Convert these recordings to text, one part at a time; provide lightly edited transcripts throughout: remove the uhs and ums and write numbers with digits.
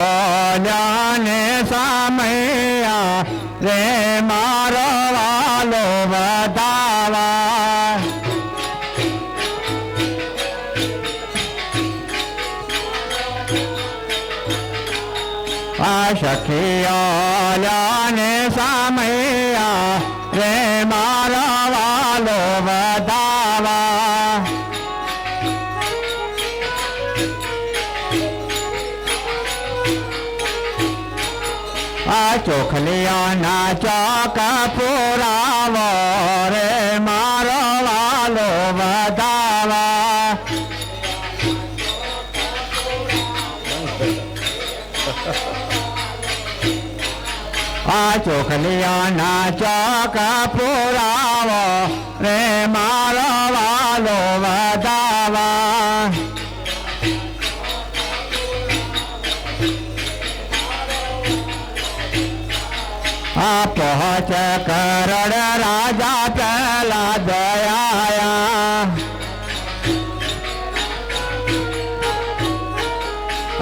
ને સામૈયા રે મારો વાલો વધાવા આ સખિયા ને સામૈયા રે મારો વાલો વધાવા આ ચોખલિયાના ચોક પુરાવો રે મારો વાલો વધાવા આ ચોખલિયાના ચોક પુરાવો રે મારો વાલો વધાવા આ પહોંચ કરોડ રાજા પહેલા દયાયા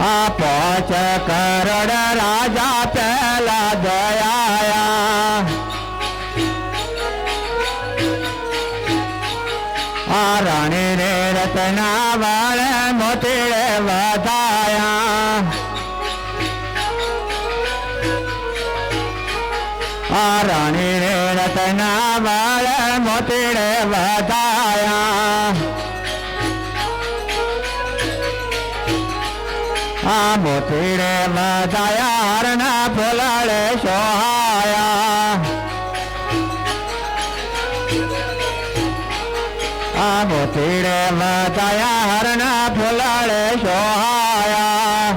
આ પહોંચ કરોડ રાજા પહેલા દયાયા આ રાણી રે રત્ના વાળે મોતીડે વધાયા આ રાણી રે રત્ના વાળ મોતીડે વધાયા આ મોતીડે વધાયા હરના ફૂલડે સોહાયા આ મોતીડે વધાયા હરના ફૂલડે સોહાયા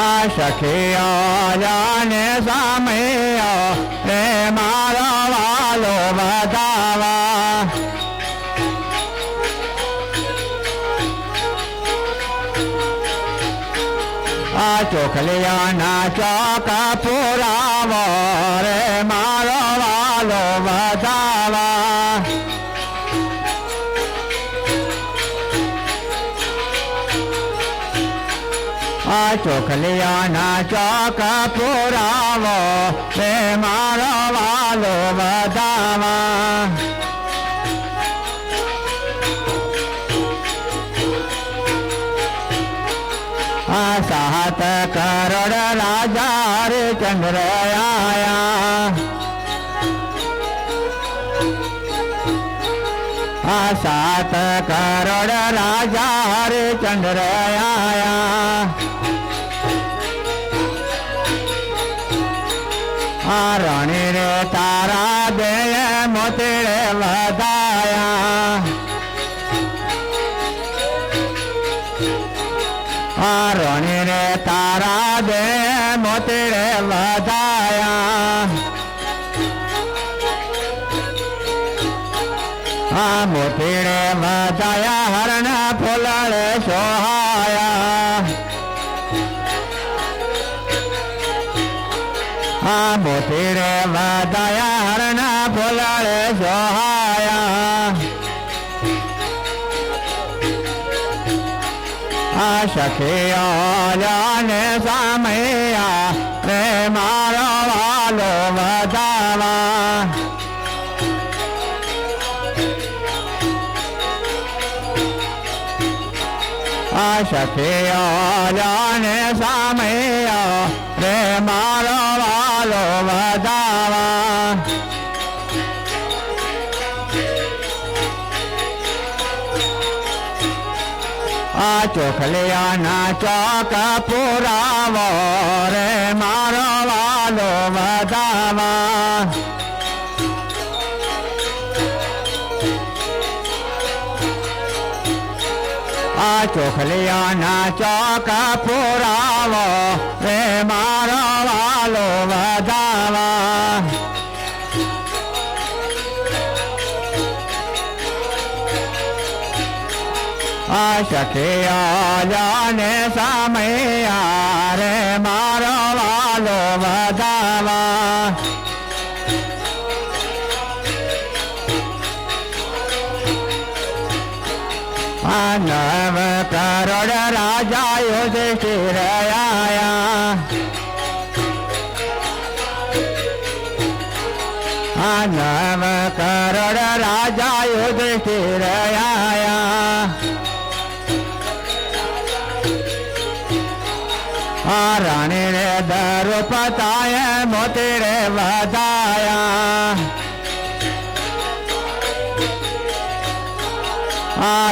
આ સખિયા ને સામૈયા રે મારો વાલો વધાવા આ ચોખલિયાના ચોક પુરાવો રે મારો વાલો વધાવા આ ચોખલિયાના ચોક પુરાવો રે મારો વાલો વધાવા આ 7 કરોડ રાજા હરિચંદ્ર આયા આ 7 કરોડ રાજા હરિચંદ્ર આયા આ રાણી રે તારા દે મોતીડે વધાયા આ રાણી રે તારા દે મોતીડે વધાયા આ મોતીડે વધાયા હરના ફૂલડે સોહાયા આ મોતીડે વધાયા હરના ફૂલડે સોહાયા આ સખિયા ને સામૈયા રે મારો વાલો વધાવા આ સખિયા ને સામૈયા રે મારો વાલો વધાવા આ ચોખલિયાના ચોક પુરાવો રે મારો વાલો વધાવા આ ચોખલિયાના ચોક પુરાવો રે મારો વાલો વધાવા આ સખિયા ને સામૈયા રે મારો વાલો વધાવા નવ રાજા યુધિષ્ઠિર આયા નવ કરોડ રાજા યુધિષ્ઠિર આયા રાણી રે દ્રૌપદાએ મોતી રે વધાયા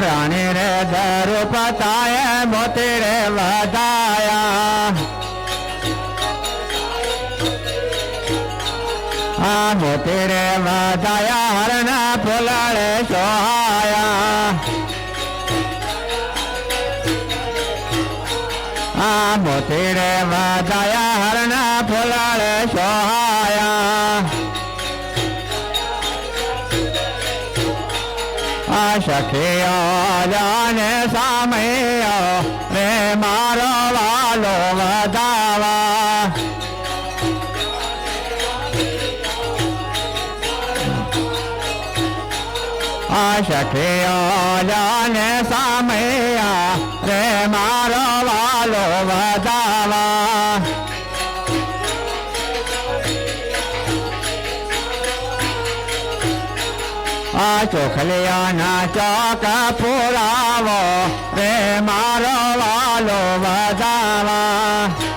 રાણી રે દ્રૌપદાએ મોતી રે વધાયા મોતી રે વધાયા હરણ ફૂલડે સોહાયા મોતી રે વધાયા હરણ ફૂલડે સોહાયા સખીઓ જાને સામૈયો રે મારો વાલો વધાવા સખીઓ જાને સામૈયા રે મારો વાલો વધાવા ચોખલિયાના ચોક પુરાવો રે મારો વાલો વધાવા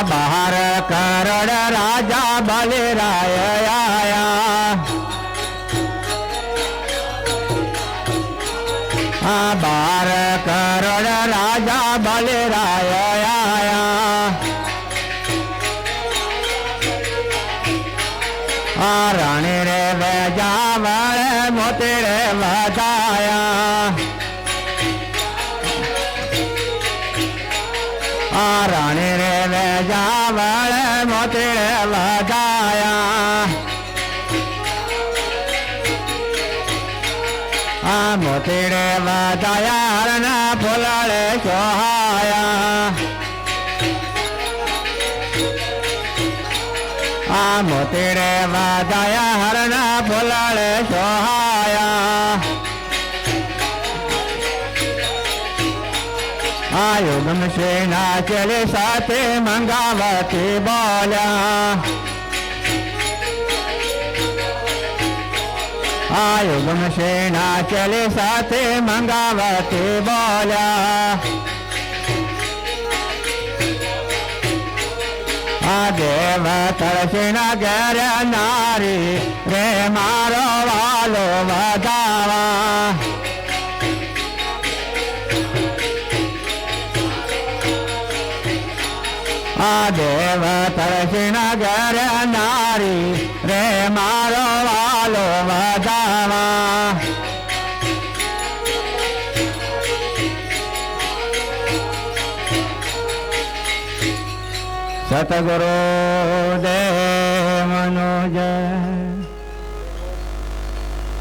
બહાર કરોડ રાજા બલિરાય આયા બાર કરોડ રાજા બલિરાય આયા રાણી રે વેજાવળ મોતી રે વધાયા રાણી રે વેજાવળ મોતી રે વધાયા મોતી રે વધાયા હરણ ફૂલડે સોહાયા મોતી રે વધાયા હરણ ફૂલડે સોહાયા યુગમ સેના ચલે સાથે મંગાવતી બોલ્યા યુગમ સેના ચલે સાથે મંગાવતી બોલ્યા દેવ તળસીના ઘેર નારી રે મારો વાલો વધાવા દેવ તળસીના ઘેર નારી રે મારો વાલો વધાવા સતગુરુ દેવનો જય